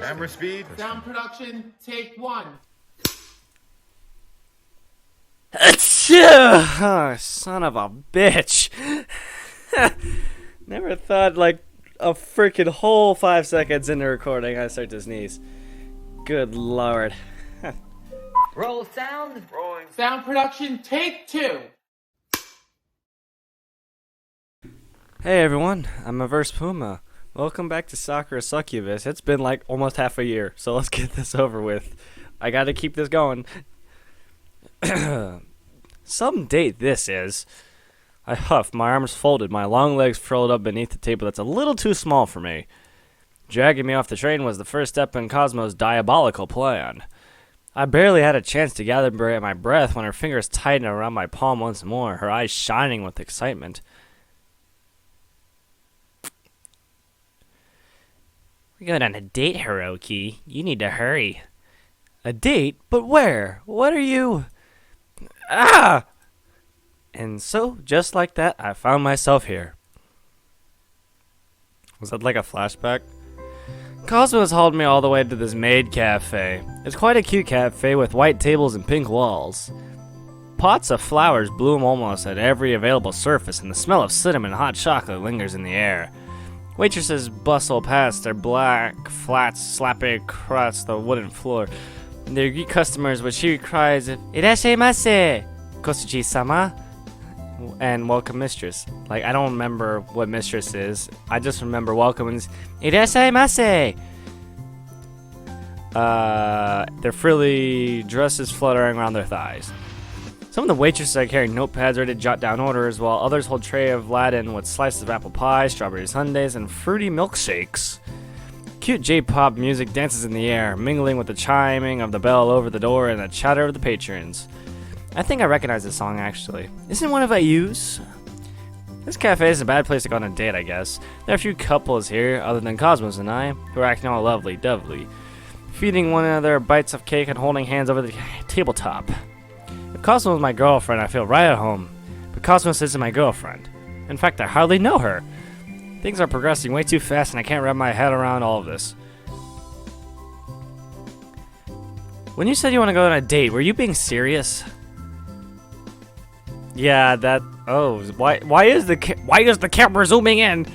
Camera speed. Sound production, take one. Oh, son of a bitch. Never thought like a freaking whole 5 seconds into recording I start to sneeze. Good lord. Roll sound. Rolling. Sound production, take two. Hey everyone, I'm Averse Puma. Welcome back to Sakura Succubus. It's been like almost half a year, so let's get this over with. I gotta keep this going. Some date this is. I huff, my arms folded, my long legs curled up beneath the table that's a little too small for me. Dragging me off the train was the first step in Cosmo's diabolical plan. I barely had a chance to gather my breath when her fingers tightened around my palm once more, her eyes shining with excitement. We're going on a date, Hiroki. You need to hurry. A date? But where? What are you... Ah! And so, just like that, I found myself here. Was that like a flashback? Cosmos hauled me all the way to this maid cafe. It's quite a cute cafe with white tables and pink walls. Pots of flowers bloom almost at every available surface, and the smell of cinnamon and hot chocolate lingers in the air. Waitresses bustle past their black flats slapping across the wooden floor. They greet customers with cheery cries of "Irashaimase, Kosuchi-sama," and "Welcome, mistress." Like, I don't remember what mistress is. I just remember welcome and "Irashaimase." Their frilly dresses fluttering around their thighs. Some of the waitresses are carrying notepads ready to jot down orders, while others hold tray of Latin with slices of apple pie, strawberry sundaes, and fruity milkshakes. Cute J-pop music dances in the air, mingling with the chiming of the bell over the door and the chatter of the patrons. I think I recognize this song, actually. Isn't it one of IU's? This cafe is a bad place to go on a date, I guess. There are a few couples here, other than Cosmos and I, who are acting all lovely-dovely, feeding one another bites of cake and holding hands over the tabletop. If Cosmos is my girlfriend, I feel right at home. But Cosmos isn't my girlfriend. In fact, I hardly know her. Things are progressing way too fast and I can't wrap my head around all of this. When you said you want to go on a date, were you being serious? Yeah, that... Oh, why is the camera zooming in?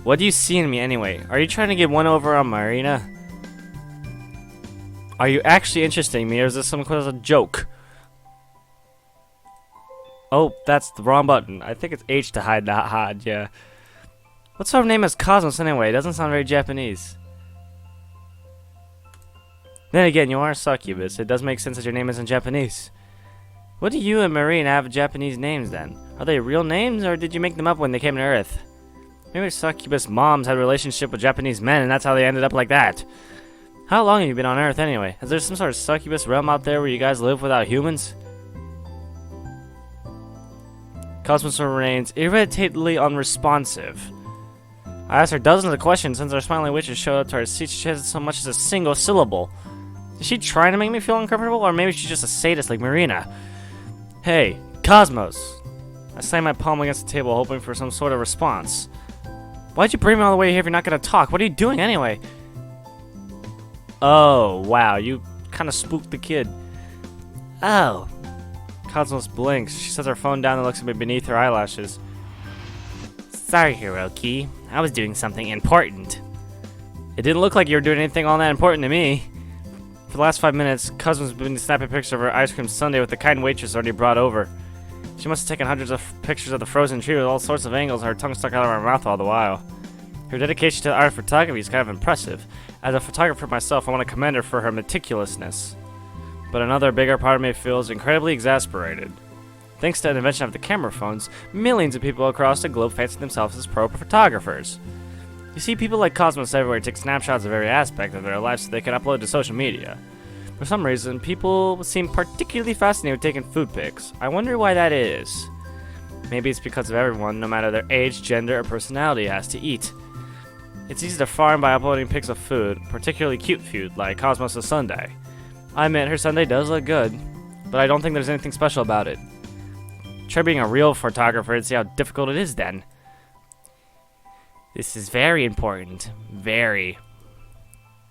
What do you see in me anyway? Are you trying to get one over on Marina? Are you actually interested in me, or is this some kind of joke? Oh, that's the wrong button. I think it's H to hide that hide, yeah. What sort of name is Cosmos anyway? It doesn't sound very Japanese. Then again, you are a succubus. It does make sense that your name isn't Japanese. What do you and Marina have Japanese names then? Are they real names, or did you make them up when they came to Earth? Maybe succubus moms had a relationship with Japanese men, and that's how they ended up like that. How long have you been on Earth anyway? Is there some sort of succubus realm out there where you guys live without humans? Cosmos remains irritatingly unresponsive. I asked her dozens of questions since our smiling witches showed up to our seat. She hasn't so much as a single syllable. Is she trying to make me feel uncomfortable, or maybe she's just a sadist like Marina? Hey, Cosmos! I slammed my palm against the table, hoping for some sort of response. Why'd you bring me all the way here if you're not gonna talk? What are you doing anyway? Oh, wow, you kind of spooked the kid. Oh. Cosmos blinks. She sets her phone down and looks at me beneath her eyelashes. Sorry, Hiroki. I was doing something important. It didn't look like you were doing anything all that important to me. For the last 5 minutes, Cosmos has been snapping pictures of her ice cream sundae with the kind waitress already brought over. She must have taken hundreds of pictures of the frozen tree with all sorts of angles, her tongue stuck out of her mouth all the while. Her dedication to the art of photography is kind of impressive. As a photographer myself, I want to commend her for her meticulousness. But another bigger part of me feels incredibly exasperated. Thanks to the invention of the camera phones, millions of people across the globe fancy themselves as pro photographers. You see people like Cosmos everywhere take snapshots of every aspect of their life so they can upload to social media. For some reason, people seem particularly fascinated with taking food pics. I wonder why that is. Maybe it's because of everyone, no matter their age, gender, or personality, has to eat. It's easy to farm by uploading pics of food, particularly cute food, like Cosmos' sundae. I admit her sundae does look good, but I don't think there's anything special about it. Try being a real photographer and see how difficult it is then. This is very important. Very.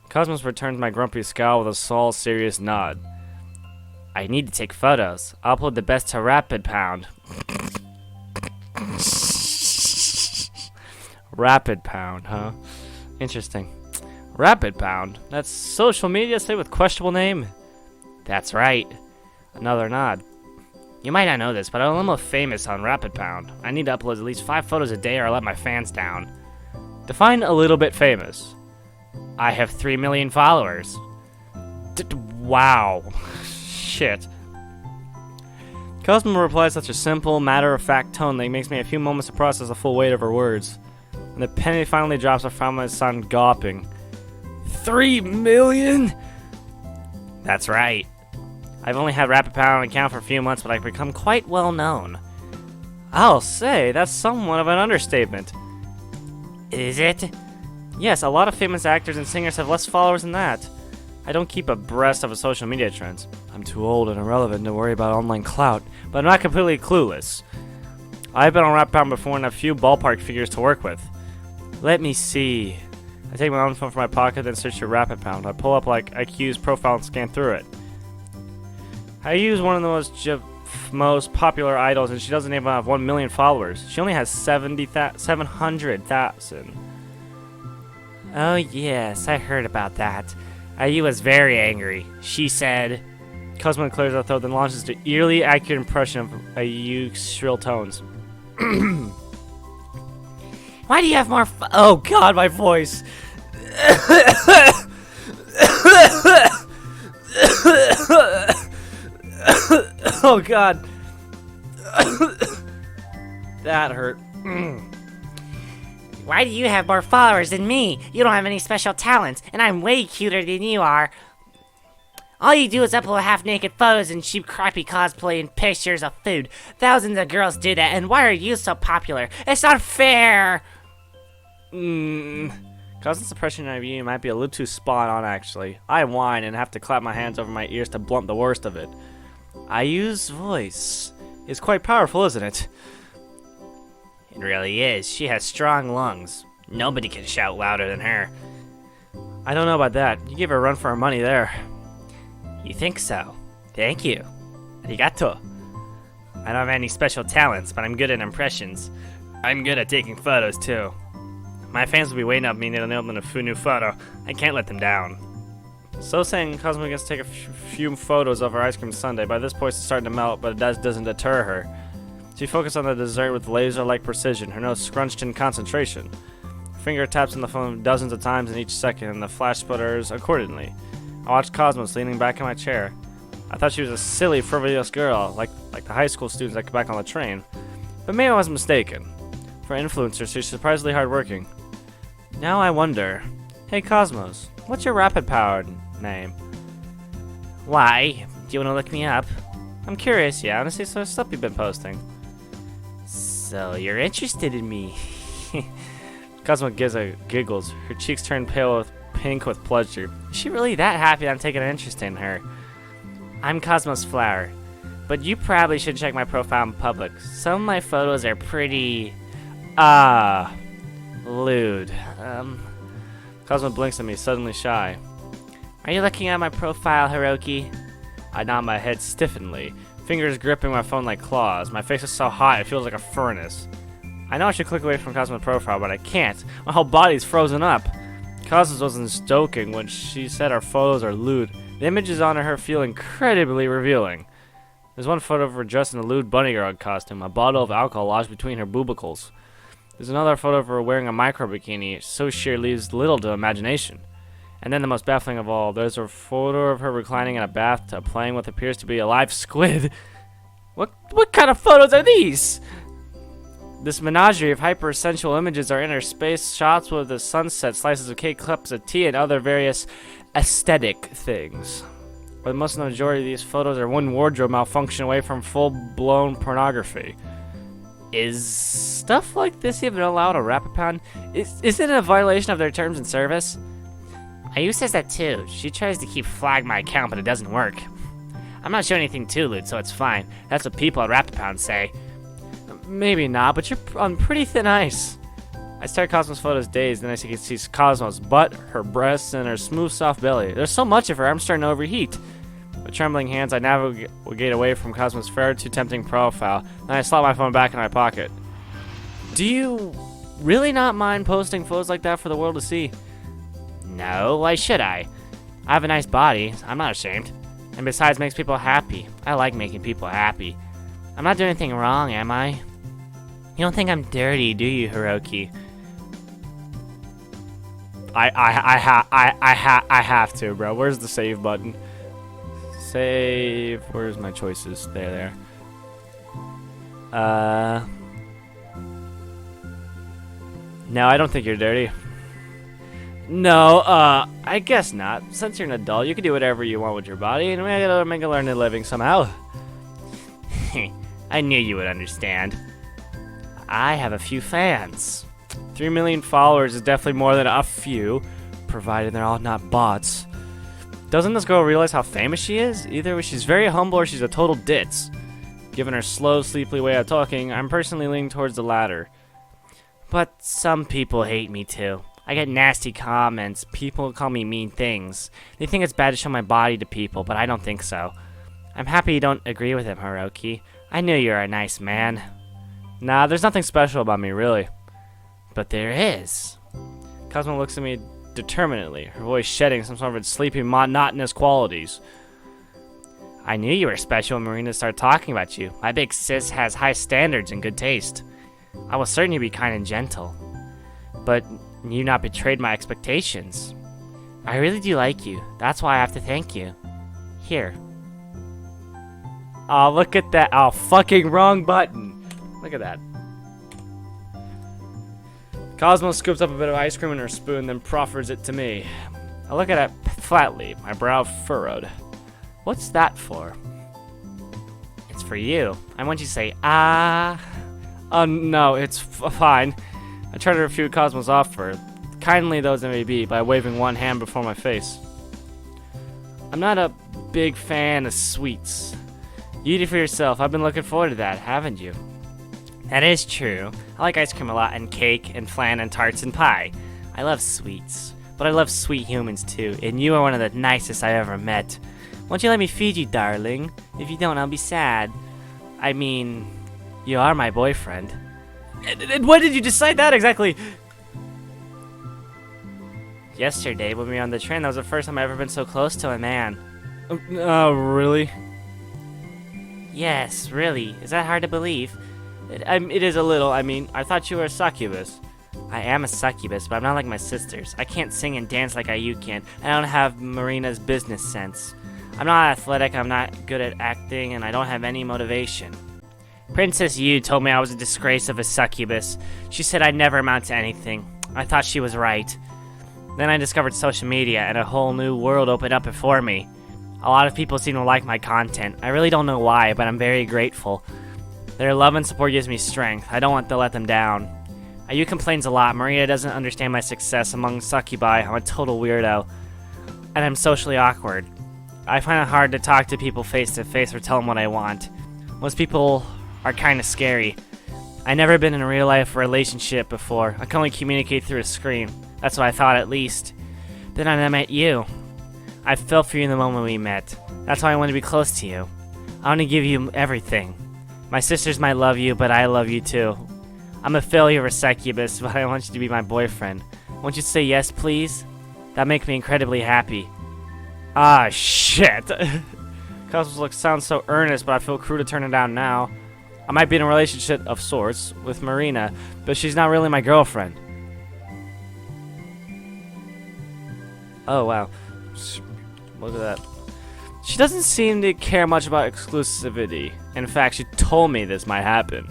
Cosmos returns my grumpy scowl with a sole, serious nod. I need to take photos. I'll upload the best to Rapid Pound. Rapid Pound, huh? Interesting. Rapid Pound? That's social media site with questionable name? That's right. Another nod. You might not know this, but I'm almost famous on Rapid Pound. I need to upload at least 5 photos a day or I'll let my fans down. Define a little bit famous. I have 3 million followers. Wow. Shit. Cosmo replies such a simple, matter-of-fact tone that it makes me a few moments to process the full weight of her words. When the penny finally drops, I found my son gawping. 3 million? That's right. I've only had Rapid Pound on account for a few months, but I've become quite well known. I'll say, that's somewhat of an understatement. Is it? Yes, a lot of famous actors and singers have less followers than that. I don't keep abreast of social media trends. I'm too old and irrelevant to worry about online clout, but I'm not completely clueless. I've been on Rapid Pound before and have a few ballpark figures to work with. Let me see. I take my own phone from my pocket, then search for Rapid Pound. I pull up like IQ's profile and scan through it. I use one of the most popular idols, and she doesn't even have 1 million followers. She only has 700,000. Oh yes, I heard about that. IU was very angry. She said... Cosmo clears her throat, then launches an eerily accurate impression of IU's shrill tones. Why do you have more oh god, my voice! Oh god. That hurt. Why do you have more followers than me? You don't have any special talents, and I'm way cuter than you are. All you do is upload half-naked photos and cheap crappy cosplay and pictures of food. Thousands of girls do that, and why are you so popular? It's not fair! Cousin suppression of you might be a little too spot on, actually. I whine and have to clap my hands over my ears to blunt the worst of it. IU's voice is quite powerful, isn't it? It really is. She has strong lungs. Nobody can shout louder than her. I don't know about that. You gave her a run for her money there. You think so? Thank you. Arigato. I don't have any special talents, but I'm good at impressions. I'm good at taking photos, too. My fans will be waiting up me to nail them a new photo. I can't let them down. So saying, Cosmo gets to take a few photos of her ice cream sundae. By this point, it's starting to melt, but it doesn't deter her. She focuses on the dessert with laser-like precision, her nose scrunched in concentration. Her finger taps on the phone dozens of times in each second, and the flash sputters accordingly. I watched Cosmos leaning back in my chair. I thought she was a silly, frivolous girl, like the high school students that get back on the train. But maybe I was mistaken. For an influencer, she's surprisingly hardworking. Now I wonder, hey Cosmos, what's your rapid-powered name? Why? Do you want to look me up? I'm curious, yeah, I want to see some stuff you've been posting. So you're interested in me? Cosmo giggles. Her cheeks turn pink with pleasure. Is she really that happy that I'm taking an interest in her? I'm Cosmos Flower, but you probably should check my profile in public. Some of my photos are pretty... lewd. Cosmo blinks at me, suddenly shy. Are you looking at my profile, Hiroki? I nod my head stiffenly, fingers gripping my phone like claws. My face is so hot it feels like a furnace. I know I should click away from Cosmo's profile, but I can't. My whole body's frozen up. Cosmos wasn't stoking when she said our photos are lewd. The images on her feel incredibly revealing. There's one photo of her dressed in a lewd bunny girl costume, a bottle of alcohol lodged between her boobicles. There's another photo of her wearing a micro bikini, so sheer leaves little to imagination. And then the most baffling of all, there's a photo of her reclining in a bathtub playing what appears to be a live squid. What kind of photos are these? This menagerie of hyper-sensual images are interspersed shots with the sunset, slices of cake, cups of tea, and other various aesthetic things. But most of the majority of these photos are one wardrobe malfunction away from full-blown pornography. Is stuff like this even allowed on Rapid Pound? Is it a violation of their terms and service? Ayu says that too. She tries to keep flagging my account, but it doesn't work. I'm not showing anything too lewd, so it's fine. That's what people at Rapid Pound say. Maybe not, but you're on pretty thin ice. I stare at Cosmos' photos dazed, then I see Cosmos' butt, her breasts, and her smooth, soft belly. There's so much of her, I'm starting to overheat. With trembling hands, I navigate away from Cosmos' fair, too tempting profile. Then I slot my phone back in my pocket. Do you really not mind posting photos like that for the world to see? No, why should I? I have a nice body. I'm not ashamed. And besides, it makes people happy. I like making people happy. I'm not doing anything wrong, am I? You don't think I'm dirty, do you, Hiroki? I have to, bro. Where's the save button? Save. Where's my choices? There. No, I don't think you're dirty. No, I guess not. Since you're an adult, you can do whatever you want with your body, and we gotta make a learn a living somehow. I knew you would understand. I have a few fans. 3 million followers is definitely more than a few, provided they're all not bots. Doesn't this girl realize how famous she is? Either she's very humble or she's a total ditz. Given her slow, sleepy way of talking, I'm personally leaning towards the latter. But some people hate me too. I get nasty comments. People call me mean things. They think it's bad to show my body to people, but I don't think so. I'm happy you don't agree with him, Hiroki. I knew you were a nice man. Nah, there's nothing special about me, really. But there is. Cosmo looks at me determinedly, her voice shedding some sort of its sleepy, monotonous qualities. I knew you were special when Marina started talking about you. My big sis has high standards and good taste. I was certain you'd be kind and gentle. But you not betrayed my expectations. I really do like you. That's why I have to thank you. Here. Oh, look at that. Oh, fucking wrong button. Look at that. Cosmo scoops up a bit of ice cream in her spoon, then proffers it to me. I look at it flatly, my brow furrowed. What's that for? It's for you. I want you to say, ah. Oh, no, it's fine. I try to refute Cosmo's offer, kindly though as it may be, by waving one hand before my face. I'm not a big fan of sweets. You eat it for yourself. I've been looking forward to that, haven't you? That is true. I like ice cream a lot, and cake, and flan, and tarts, and pie. I love sweets. But I love sweet humans too, and you are one of the nicest I ever met. Won't you let me feed you, darling? If you don't, I'll be sad. I mean, you are my boyfriend. And when did you decide that exactly? Yesterday, when we were on the train, that was the first time I've ever been so close to a man. Oh, really? Yes, really. Is that hard to believe? It is a little. I mean, I thought you were a succubus. I am a succubus, but I'm not like my sisters. I can't sing and dance like you can. I don't have Marina's business sense. I'm not athletic, I'm not good at acting, and I don't have any motivation. Princess Yu told me I was a disgrace of a succubus. She said I'd never amount to anything. I thought she was right. Then I discovered social media, and a whole new world opened up before me. A lot of people seem to like my content. I really don't know why, but I'm very grateful. Their love and support gives me strength. I don't want to let them down. Ayu complains a lot. Maria doesn't understand my success among succubi. I'm a total weirdo. And I'm socially awkward. I find it hard to talk to people face to face or tell them what I want. Most people are kind of scary. I've never been in a real life relationship before. I can only communicate through a screen. That's what I thought at least. Then I met you. I fell for you in the moment we met. That's why I want to be close to you. I want to give you everything. My sisters might love you, but I love you too. I'm a failure of a succubus, but I want you to be my boyfriend. Won't you say yes, please? That makes me incredibly happy. Ah, shit. Cosmos sounds so earnest, but I feel cruel to turn it down now. I might be in a relationship of sorts with Marina, but she's not really my girlfriend. Oh, wow. Look at that. She doesn't seem to care much about exclusivity. In fact, she told me this might happen.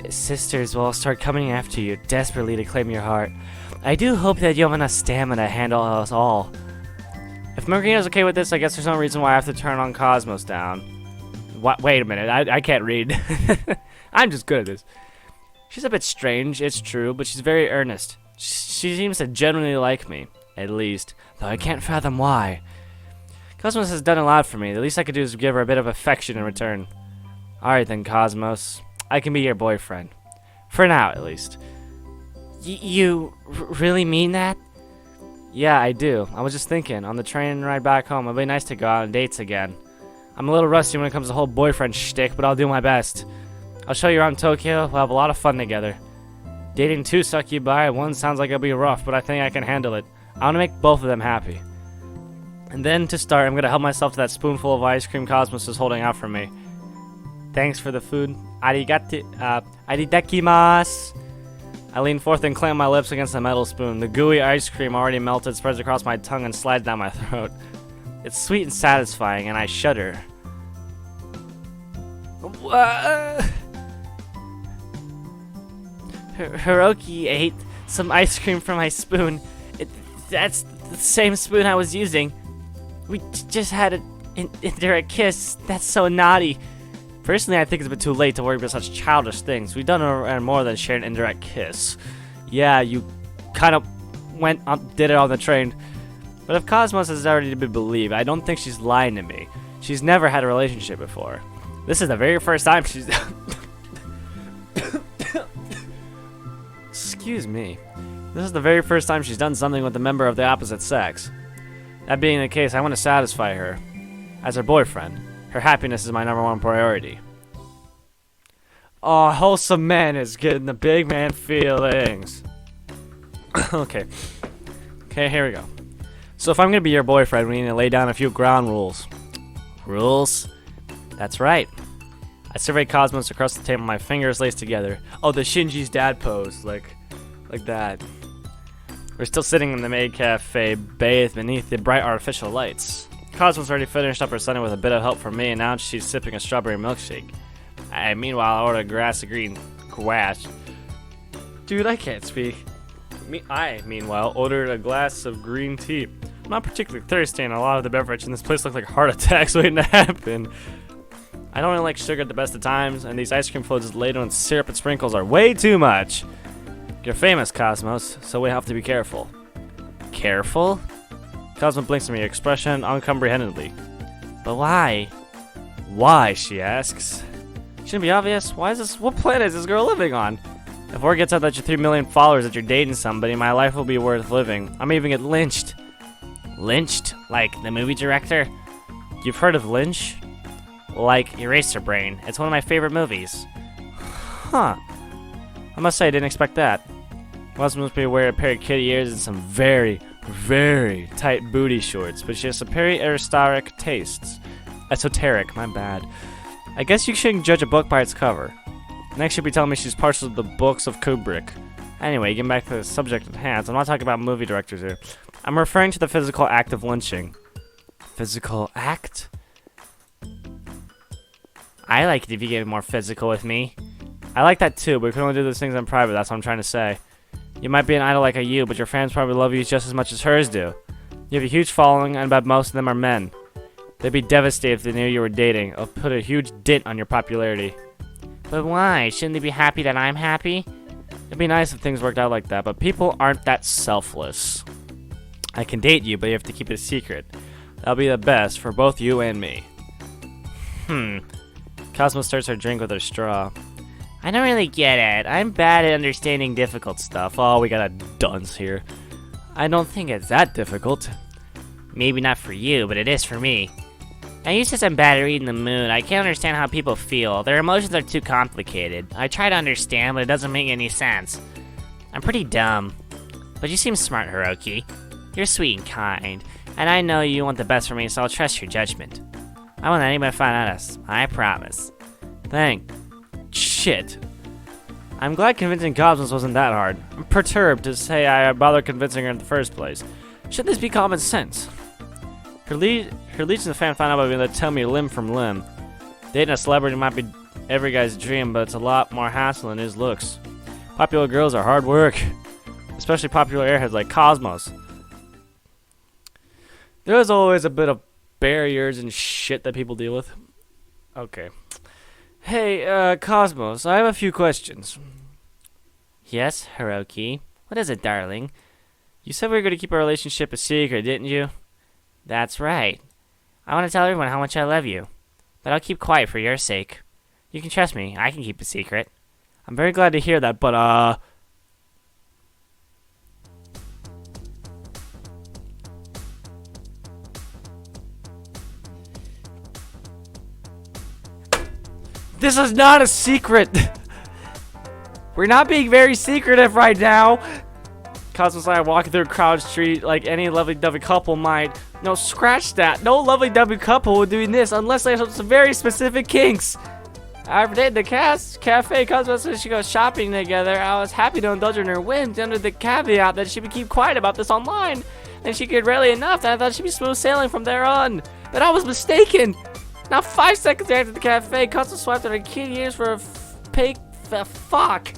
Sisters will start coming after you desperately to claim your heart. I do hope that you have enough stamina to handle us all. If Marina's okay with this, I guess there's no reason why I have to turn on Cosmos down. What? Wait a minute, I can't read. I'm just good at this. She's a bit strange, it's true, but she's very earnest. She seems to genuinely like me, at least, though I can't fathom why. Cosmos has done a lot for me. The least I could do is give her a bit of affection in return. Alright then, Cosmos. I can be your boyfriend. For now, at least. You really mean that? Yeah, I do. I was just thinking, on the train ride back home, it'd be nice to go out on dates again. I'm a little rusty when it comes to the whole boyfriend shtick, but I'll do my best. I'll show you around Tokyo. We'll have a lot of fun together. Dating two succubi, one sounds like it'll be rough, but I think I can handle it. I want to make both of them happy. And then, to start, I'm going to help myself to that spoonful of ice cream Cosmos is holding out for me. Thanks for the food. Arigakimasu. I lean forth and clamp my lips against the metal spoon. The gooey ice cream already melted spreads across my tongue and slides down my throat. It's sweet and satisfying, and I shudder. Hiroki ate some ice cream from my spoon. That's the same spoon I was using. We just had an indirect kiss. That's so naughty. Personally, I think it's a bit too late to worry about such childish things. We've done more than share an indirect kiss. Yeah, you kind of did it on the train. But if Cosmos is already to be believed, I don't think she's lying to me. She's never had a relationship before. This is the very first time she's... Excuse me. This is the very first time she's done something with a member of the opposite sex. That being the case, I want to satisfy her. As her boyfriend, her happiness is my #1 priority. Oh, wholesome man is getting the big man feelings. Okay, here we go. So if I'm going to be your boyfriend, we need to lay down a few ground rules. Rules? That's right. I survey Cosmos across the table, my fingers laced together. Oh, the Shinji's dad pose, like that. We're still sitting in the maid cafe, bathed beneath the bright artificial lights. Cosmos already finished up her sundae with a bit of help from me, and now she's sipping a strawberry milkshake. Meanwhile, I ordered a grass of green squash. Dude, I can't speak. Meanwhile, ordered a glass of green tea. I'm not particularly thirsty, and a lot of the beverage in this place look like heart attacks waiting to happen. I don't really like sugar at the best of times, and these ice cream floats laden with syrup and sprinkles are way too much. You're famous, Cosmos, so we have to be careful. Careful? Cosmos blinks at me, expression uncomprehendedly. But why? Why, she asks. Shouldn't be obvious. What planet is this girl living on? If word gets out that you're 3 million followers, that you're dating somebody, my life will be worth living. I may even get lynched. Lynched? Like the movie director? You've heard of Lynch? Like Eraser Brain. It's one of my favorite movies. Huh. I must say I didn't expect that. Cosmos must be wearing a pair of kitty ears and some very, very tight booty shorts, but she has some very esoteric tastes. Esoteric, my bad. I guess you shouldn't judge a book by its cover. Next she'll be telling me she's partial to the books of Kubrick. Anyway, getting back to the subject at hand, I'm not talking about movie directors here. I'm referring to the physical act of lynching. Physical act? I like it if you get more physical with me. I like that too, but we can only do those things in private, that's what I'm trying to say. You might be an idol like you, but your fans probably love you just as much as hers do. You have a huge following, and about most of them are men. They'd be devastated if they knew you were dating. It'll put a huge dent on your popularity. But why? Shouldn't they be happy that I'm happy? It'd be nice if things worked out like that, but people aren't that selfless. I can date you, but you have to keep it a secret. That'll be the best for both you and me. Cosmo starts her drink with her straw. I don't really get it. I'm bad at understanding difficult stuff. Oh, we got a dunce here. I don't think it's that difficult. Maybe not for you, but it is for me. Now you said I'm bad at reading the mood. I can't understand how people feel. Their emotions are too complicated. I try to understand, but it doesn't make any sense. I'm pretty dumb. But you seem smart, Hiroki. You're sweet and kind. And I know you want the best for me, so I'll trust your judgment. I won't let anybody find out us. I promise. Shit. I'm glad convincing Cosmos wasn't that hard. I'm perturbed to say I bothered convincing her in the first place. Shouldn't this be common sense? Her legions of fans found out by being able to tell me limb from limb. Dating a celebrity might be every guy's dream, but it's a lot more hassle than his looks. Popular girls are hard work. Especially popular airheads like Cosmos. There's always a bit of barriers and shit that people deal with. Okay. Hey, Cosmos, I have a few questions. Yes, Hiroki. What is it, darling? You said we were going to keep our relationship a secret, didn't you? That's right. I want to tell everyone how much I love you. But I'll keep quiet for your sake. You can trust me, I can keep a secret. I'm very glad to hear that, but, This is not a secret. We're not being very secretive right now. Cosmos and I are walking through a crowded street like any lovey-dovey couple might. No, scratch that. No lovey-dovey couple would doing this unless they have some very specific kinks. After dating the cafe, Cosmos said she goes shopping together. I was happy to indulge in her whims under the caveat that she would keep quiet about this online. And she cared rarely enough that I thought she'd be smooth sailing from there on. But I was mistaken. Now 5 seconds after the cafe, Cosmos swiped at her kitty ears for a fuck.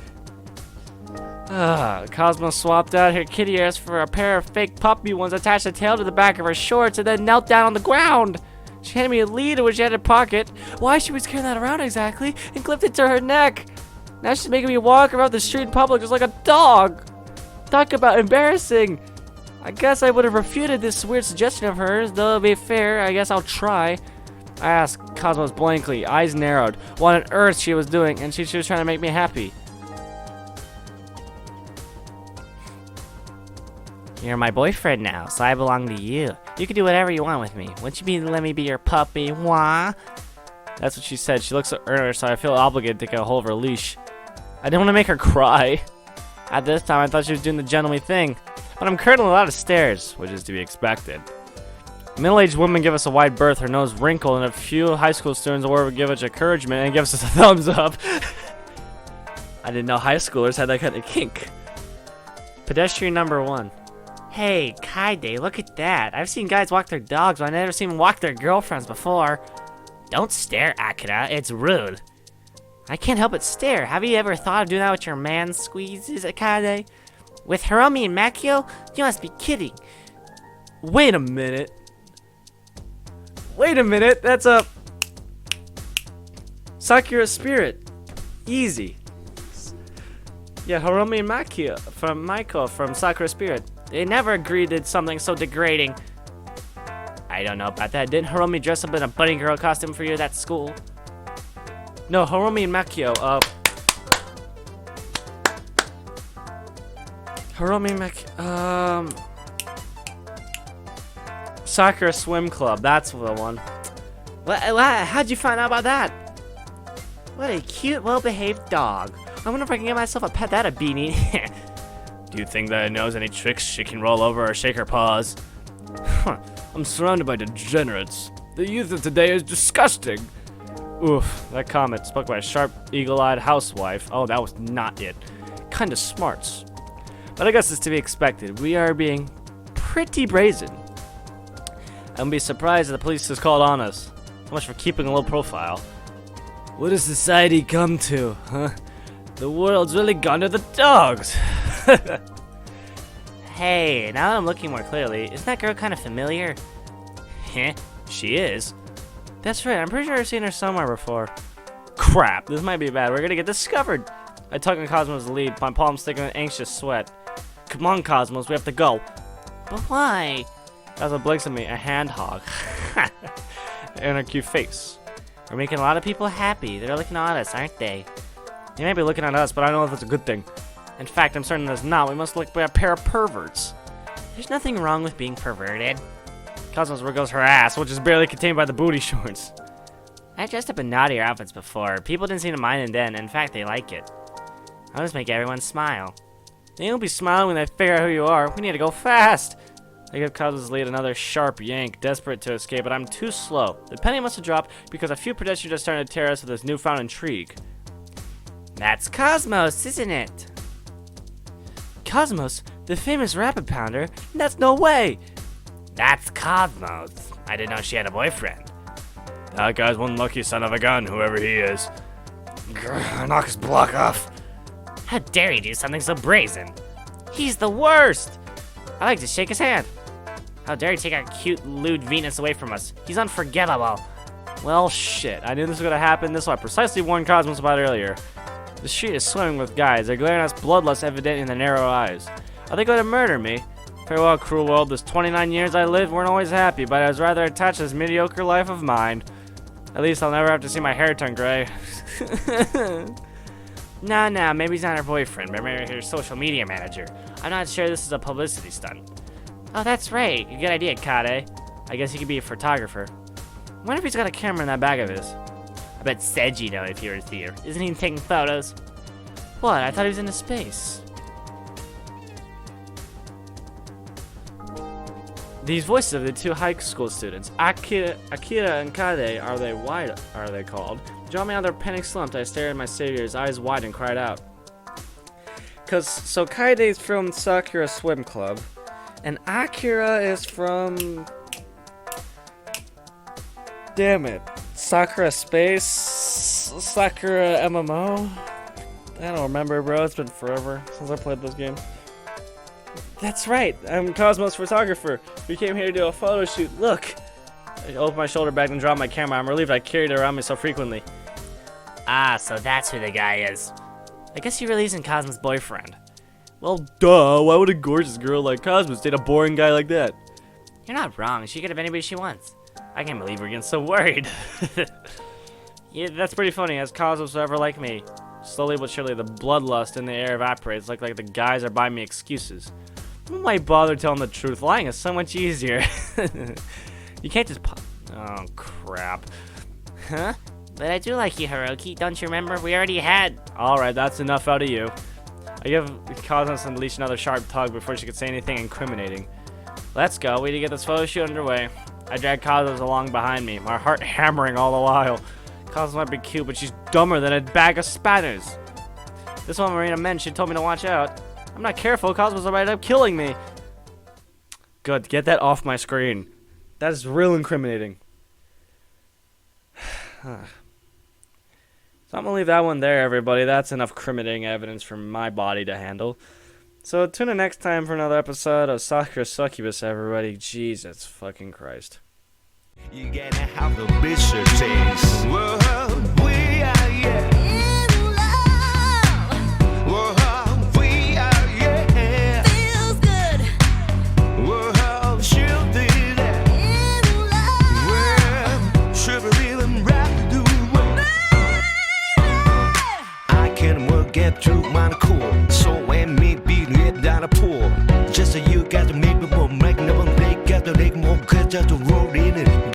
Cosmos swapped out her kitty ears for a pair of fake puppy ones, attached a tail to the back of her shorts, and then knelt down on the ground. She handed me a lead which she had in her pocket. Why she was carrying that around exactly, and clipped it to her neck. Now she's making me walk around the street in public just like a dog. Talk about embarrassing. I guess I would have refuted this weird suggestion of hers, though to be fair, I guess I'll try. I asked Cosmos blankly, eyes narrowed, what on earth she was doing, and she was trying to make me happy. You're my boyfriend now, so I belong to you. You can do whatever you want with me. Wouldn't you let me be your puppy? Wah? That's what she said. She looks so earnest, so I feel obligated to get a hold of her leash. I didn't want to make her cry. At this time, I thought she was doing the gentlemanly thing. But I'm curling a lot of stares, which is to be expected. Middle-aged women give us a wide berth, her nose wrinkled, and a few high school students would give us encouragement and give us a thumbs up. I didn't know high schoolers had that kind of kink. Pedestrian number 1. Hey, Kaide, look at that. I've seen guys walk their dogs, but I've never seen them walk their girlfriends before. Don't stare, Akira. It's rude. I can't help but stare. Have you ever thought of doing that with your man squeezes, Kaide? With Hiromi and Makio? You must be kidding. Wait a minute. Wait a minute. That's a Sakura spirit. Easy. Yeah, Hiromi and Makio from Maiko from Sakura Spirit. They never agreed to something so degrading. I don't know about that. Didn't Hiromi dress up in a bunny girl costume for you at that school? No, Hiromi and Makio, Hiromi and Makio, Sakura Swim Club, that's the one. How'd you find out about that? What a cute, well-behaved dog. I wonder if I can get myself a pet that a beanie. Do you think that it knows any tricks she can roll over or shake her paws? I'm surrounded by degenerates. The youth of today is disgusting. Oof, that comment spoke by a sharp, eagle-eyed housewife. Oh, that was not it. Kinda smarts. But I guess it's to be expected. We are being pretty brazen. I wouldn't be surprised if the police has called on us. So much for keeping a low profile. What has society come to, huh? The world's really gone to the dogs. Hey, now that I'm looking more clearly, isn't that girl kind of familiar? Heh, she is. That's right, I'm pretty sure I've seen her somewhere before. Crap, this might be bad. We're gonna get discovered. I tug on Cosmos' lead, my palms sticking in an anxious sweat. Come on, Cosmos, we have to go. But why? Cosmos blinks at me, a hand hog. And her cute face. We're making a lot of people happy. They're looking at us, aren't they? They may be looking at us, but I don't know if that's a good thing. In fact, I'm certain that it's not. We must look like a pair of perverts. There's nothing wrong with being perverted. Cosmos wriggles her ass, which is barely contained by the booty shorts. I dressed up in naughtier outfits before. People didn't seem to mind it then. In fact, they like it. I'll just make everyone smile. They won't be smiling when they figure out who you are. We need to go fast. I give Cosmos' lead another sharp yank, desperate to escape, but I'm too slow. The penny must have dropped because a few pedestrians are starting to tear us with this newfound intrigue. That's Cosmos, isn't it? Cosmos? The famous rapid pounder? That's no way! That's Cosmos. I didn't know she had a boyfriend. That guy's one lucky son of a gun, whoever he is. Grr, knock his block off. How dare you do something so brazen? He's the worst! I like to shake his hand. How dare you take our cute, lewd Venus away from us? He's unforgettable. Well, shit. I knew this was gonna happen. This is what I precisely warned Cosmos about earlier. The street is swimming with guys. They're glaring at us, bloodlust evident in their narrow eyes. Are they going to murder me? Farewell, cruel world. This 29 years I lived weren't always happy, but I was rather attached to this mediocre life of mine. At least I'll never have to see my hair turn gray. Nah, maybe he's not her boyfriend, but maybe her social media manager. I'm not sure this is a publicity stunt. Oh, that's right. Good idea, Kade. I guess he could be a photographer. I wonder if he's got a camera in that bag of his. A bet Seiji know if he was here. Isn't he taking photos? What? I thought he was into space. These voices of the two high school students, Akira and Kade, are they called? Draw me out of their panic slumped. I stared at my savior, eyes wide, and cried out. So Kade's from Sakura Swim Club, and Akira is from... Damn it. Sakura Space? Sakura MMO? I don't remember, bro. It's been forever since I played this game. That's right. I'm Cosmos photographer. We came here to do a photo shoot. Look. I opened my shoulder bag and dropped my camera. I'm relieved I carried it around me so frequently. Ah, so that's who the guy is. I guess he really isn't Cosmo's boyfriend. Well, duh. Why would a gorgeous girl like Cosmos date a boring guy like that? You're not wrong. She could have anybody she wants. I can't believe we're getting so worried. Yeah, that's pretty funny. As Cosmos will ever like me. Slowly but surely, the bloodlust in the air evaporates. Like the guys are buying me excuses. Who might bother telling the truth? Lying is so much easier. You can't just oh, crap. Huh? But I do like you, Hiroki. Don't you remember? We already had... Alright, that's enough out of you. I give Cosmos and Leash another sharp tug before she could say anything incriminating. Let's go. We need to get this photo shoot underway. I drag Cosmos along behind me, my heart hammering all the while. Cosmos might be cute, but she's dumber than a bag of spanners. This one Marina meant she told me to watch out. I'm not careful, Cosmos will end up killing me. Good, get that off my screen. That is real incriminating. So I'm gonna leave that one there, everybody. That's enough incriminating evidence for my body to handle. So tune in next time for another episode of Sakura Succubus, everybody. Jesus fucking Christ. You gotta have the bitter taste. Whoa, we are, yeah. In love, Whoa, we are, yeah. feels good. Whoa, she'll do that. In love, Well, she'll be even right to do I can work get through my core. So when me beat it down a pool.